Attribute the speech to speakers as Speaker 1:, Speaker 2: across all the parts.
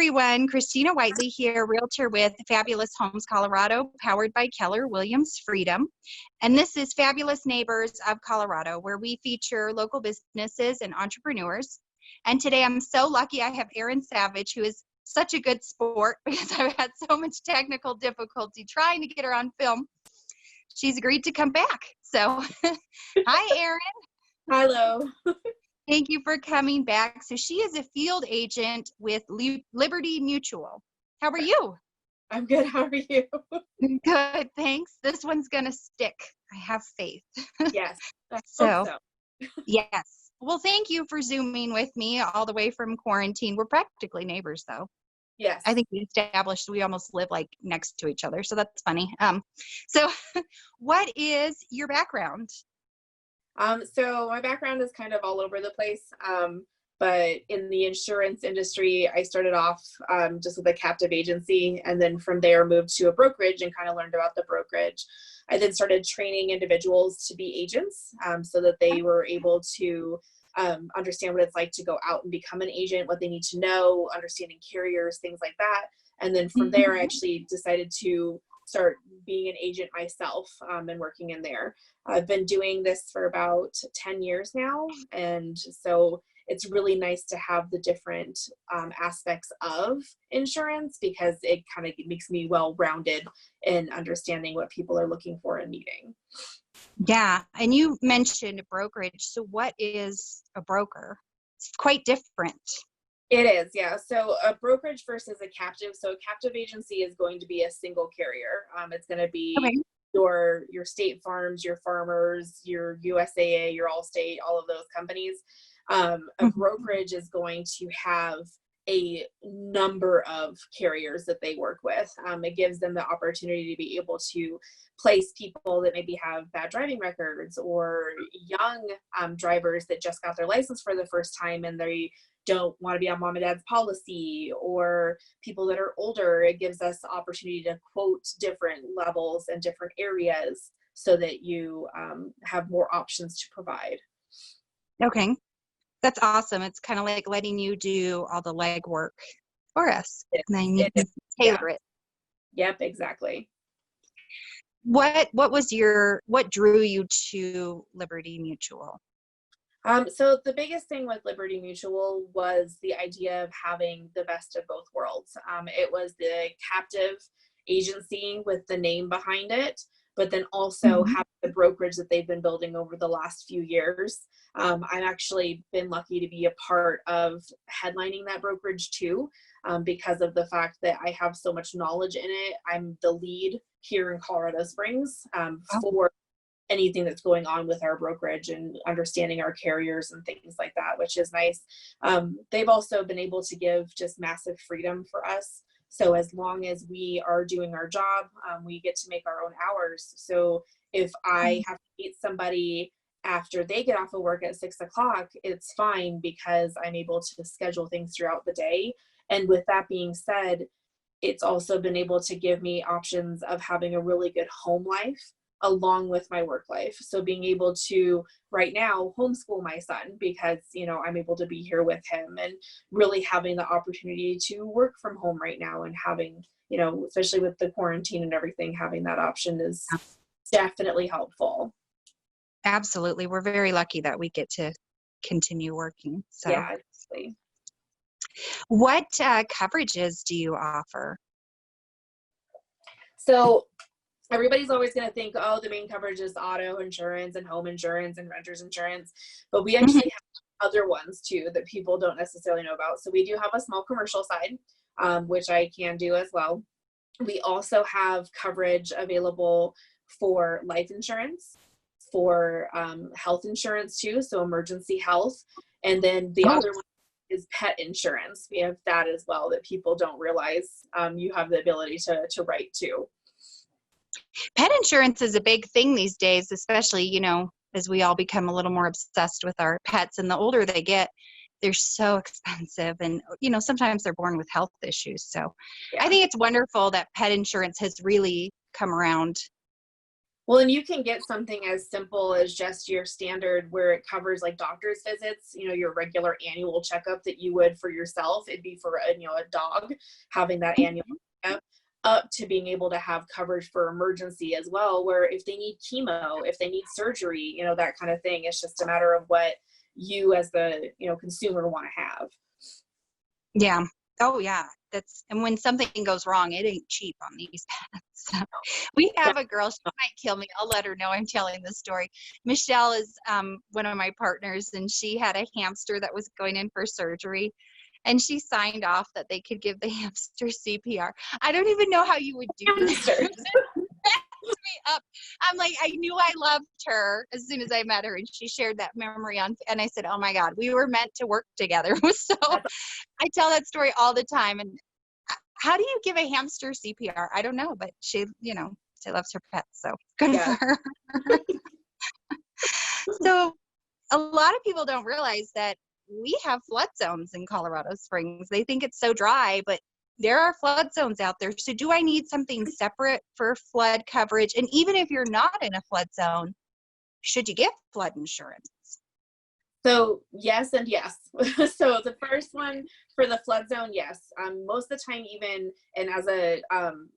Speaker 1: everyone, Christina Whiteley here, realtor with Fabulous Homes Colorado, powered by Keller Williams Freedom. And this is Fabulous Neighbors of Colorado, where we feature local businesses and entrepreneurs. And today I'm so lucky I have Erin Savage, who is such a good sport because I've had so much technical difficulty trying to get her on film. She's agreed to come back. So, hi, Erin.
Speaker 2: Hello.
Speaker 1: Thank you for coming back. So she is a field agent with Liberty Mutual. How are you?
Speaker 2: I'm good. How are you?
Speaker 1: Good, thanks. This one's going to stick. I have faith.
Speaker 2: Yes. I
Speaker 1: So,
Speaker 2: hope so.
Speaker 1: yes. Well, thank you for Zooming with me all the way from quarantine. We're practically neighbors, though.
Speaker 2: Yes.
Speaker 1: I think we established we almost live like next to each other. So that's funny. So what is your background?
Speaker 2: So my background is kind of all over the place. But in the insurance industry, I started off just with a captive agency, and then from there moved to a brokerage and kind of learned about the brokerage. I then started training individuals to be agents so that they were able to understand what it's like to go out and become an agent, what they need to know, understanding carriers, things like that. And then from there, I actually decided to start being an agent myself and working in there. I've been doing this for about 10 years now. And so it's really nice to have the different aspects of insurance because it kind of makes me well-rounded in understanding what people are looking for and needing.
Speaker 1: Yeah. And you mentioned brokerage. So what is a broker? It's quite different.
Speaker 2: It is, yeah. So a brokerage versus a captive. So a captive agency is going to be a single carrier. It's going to be your State Farms, your Farmers, your USAA, your Allstate, all of those companies. A brokerage is going to have a number of carriers that they work with. It gives them the opportunity to be able to place people that maybe have bad driving records or young drivers that just got their license for the first time and they don't want to be on mom and dad's policy, or people that are older. It gives us the opportunity to quote different levels and different areas so that you have more options to provide.
Speaker 1: Okay. That's awesome. It's kind of like letting you do all the legwork for us. And then you can tailor it.
Speaker 2: Yep, exactly.
Speaker 1: What drew you to Liberty Mutual?
Speaker 2: So the biggest thing with Liberty Mutual was the idea of having the best of both worlds. It was the captive agency with the name behind it, but then also having the brokerage that they've been building over the last few years. I've actually been lucky to be a part of headlining that brokerage too, because of the fact that I have so much knowledge in it. I'm the lead here in Colorado Springs for anything that's going on with our brokerage and understanding our carriers and things like that, which is nice. They've also been able to give just massive freedom for us. So as long as we are doing our job, we get to make our own hours. So if I have to meet somebody after they get off of work at 6 o'clock, it's fine because I'm able to schedule things throughout the day. And with that being said, it's also been able to give me options of having a really good home life along with my work life. So being able to right now homeschool my son because, I'm able to be here with him and really having the opportunity to work from home right now and having, especially with the quarantine and everything, having that option is definitely helpful.
Speaker 1: Absolutely. We're very lucky that we get to continue working. So
Speaker 2: yeah, exactly.
Speaker 1: What coverages do you offer?
Speaker 2: So everybody's always going to think, oh, the main coverage is auto insurance and home insurance and renter's insurance, but we actually have other ones too that people don't necessarily know about. So we do have a small commercial side, which I can do as well. We also have coverage available for life insurance, for health insurance too, so emergency health. And then the other one is pet insurance. We have that as well that people don't realize you have the ability to write to.
Speaker 1: Pet insurance is a big thing these days, especially, as we all become a little more obsessed with our pets, and the older they get, they're so expensive, and sometimes they're born with health issues. So I think it's wonderful that pet insurance has really come around
Speaker 2: Well, and you can get something as simple as just your standard where it covers like doctor's visits, your regular annual checkup that you would for yourself. It'd be for a dog having that annual checkup, up to being able to have coverage for emergency as well, where if they need chemo, if they need surgery, that kind of thing. It's just a matter of what you as the, consumer want to have.
Speaker 1: Yeah. Oh yeah. And when something goes wrong, it ain't cheap on these pets. We have a girl, she might kill me. I'll let her know I'm telling this story. Michelle is one of my partners, and she had a hamster that was going in for surgery, and she signed off that they could give the hamster CPR. I don't even know how you would do that. Me up. I'm like, I knew I loved her as soon as I met her, and she shared that memory and I said, oh my God, we were meant to work together. So I tell that story all the time. And how do you give a hamster CPR? I don't know, but she loves her pets, so good for her. So a lot of people don't realize that we have flood zones in Colorado Springs. They think it's so dry, but there are flood zones out there. So do I need something separate for flood coverage? And even if you're not in a flood zone, should you get flood insurance?
Speaker 2: So yes and yes. So the first one for the flood zone, yes. Most of the time, even, and as a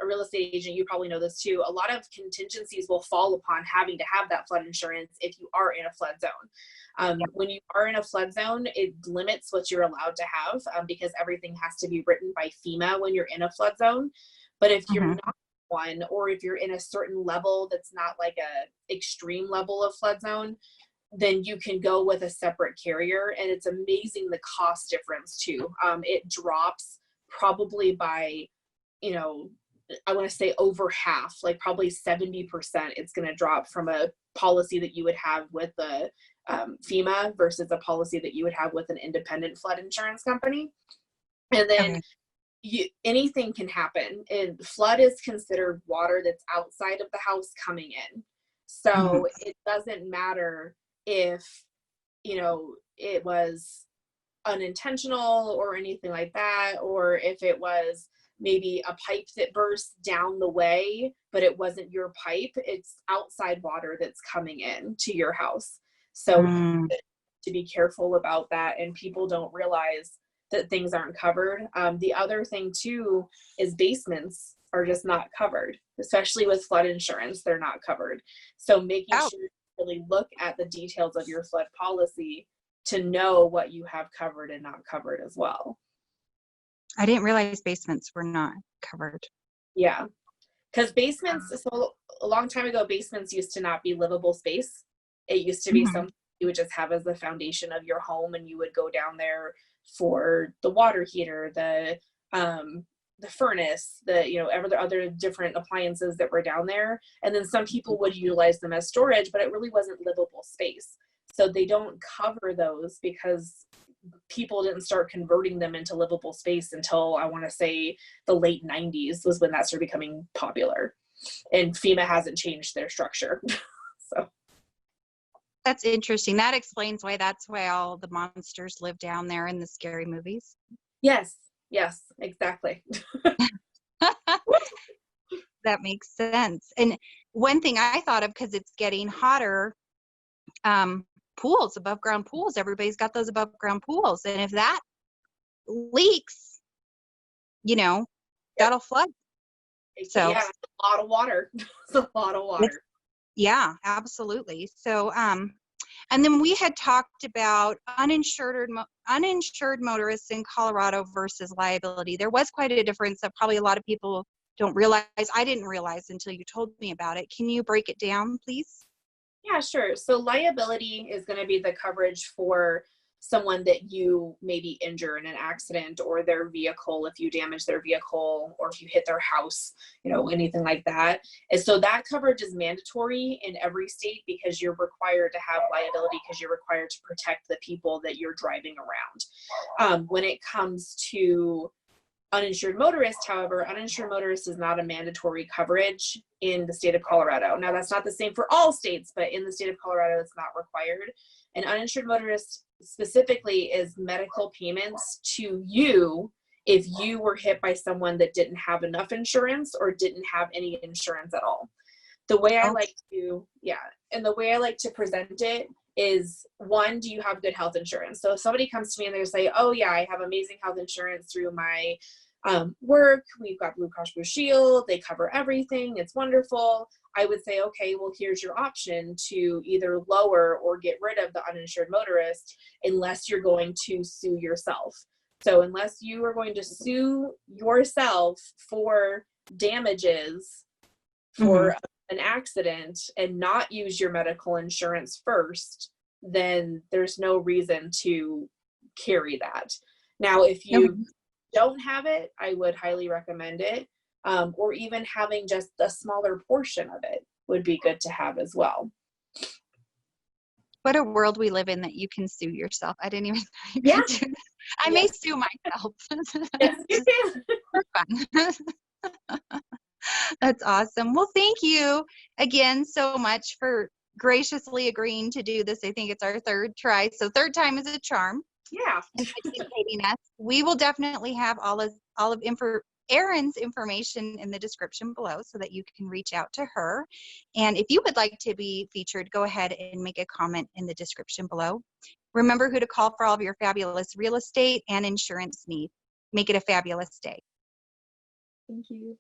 Speaker 2: real estate agent, you probably know this too, a lot of contingencies will fall upon having to have that flood insurance if you are in a flood zone. When you are in a flood zone, it limits what you're allowed to have because everything has to be written by FEMA when you're in a flood zone. But if you're not one, or if you're in a certain level that's not like a extreme level of flood zone, then you can go with a separate carrier, and it's amazing the cost difference too. It drops probably by, I want to say over half, like probably 70%. It's going to drop from a policy that you would have with the FEMA versus a policy that you would have with an independent flood insurance company. And then anything can happen. And flood is considered water that's outside of the house coming in. So it doesn't matter if it was unintentional or anything like that, or if it was maybe a pipe that burst down the way but it wasn't your pipe. It's outside water that's coming in to your house. So to be careful about that, and people don't realize that things aren't covered. The other thing too is basements are just not covered, especially with flood insurance. They're not covered. So making sure really look at the details of your flood policy to know what you have covered and not covered as well. I
Speaker 1: didn't realize basements were not covered.
Speaker 2: Yeah, because basements, so a long time ago, basements used to not be livable space. It used to be something you would just have as the foundation of your home, and you would go down there for the water heater, the furnace, the other different appliances that were down there. And then some people would utilize them as storage, but it really wasn't livable space. So they don't cover those because people didn't start converting them into livable space until, I want to say, the late 90s was when that started becoming popular. And FEMA hasn't changed their structure. So
Speaker 1: that's interesting. That explains why all the monsters live down there in the scary movies.
Speaker 2: Yes, exactly.
Speaker 1: That makes sense. And one thing I thought of, because it's getting hotter, pools, above ground pools. Everybody's got those above ground pools. And if that leaks, that'll flood. So
Speaker 2: yeah, it's a lot of water. It's a lot of water.
Speaker 1: Yeah, absolutely. So, and then we had talked about uninsured motorists in Colorado versus liability. There was quite a difference that probably a lot of people don't realize. I didn't realize until you told me about it. Can you break it down, please?
Speaker 2: Yeah, sure. So liability is going to be the coverage for someone that you maybe injure in an accident, or their vehicle, if you damage their vehicle, or if you hit their house, anything like that. And so that coverage is mandatory in every state because you're required to have liability, because you're required to protect the people that you're driving around. When it comes to uninsured motorist, however, uninsured motorist is not a mandatory coverage in the state of Colorado. Now, that's not the same for all states, but in the state of Colorado, it's not required. And uninsured motorist specifically is medical payments to you if you were hit by someone that didn't have enough insurance or didn't have any insurance at all. The way I
Speaker 1: Okay.
Speaker 2: like to, and the way I like to present it is, one, do you have good health insurance? So if somebody comes to me and they say, oh yeah, I have amazing health insurance through my work, we've got Blue Cross Blue Shield, they cover everything, it's wonderful. I would say, okay, well, here's your option to either lower or get rid of the uninsured motorist unless you're going to sue yourself. So unless you are going to sue yourself for damages for an accident and not use your medical insurance first, then there's no reason to carry that. Now, if you don't have it, I would highly recommend it. Or even having just a smaller portion of it would be good to have as well.
Speaker 1: What a world we live in that you can sue yourself. I didn't even know you
Speaker 2: Yeah.
Speaker 1: could do that. I may sue myself.
Speaker 2: Yes, you can.
Speaker 1: For fun. That's awesome. Well, thank you again so much for graciously agreeing to do this. I think it's our third try. So third time is a charm.
Speaker 2: Yeah.
Speaker 1: And educating us. We will definitely have all of Erin's information in the description below so that you can reach out to her. And if you would like to be featured, go ahead and make a comment in the description below. Remember who to call for all of your fabulous real estate and insurance needs. Make it a fabulous day.
Speaker 2: Thank you.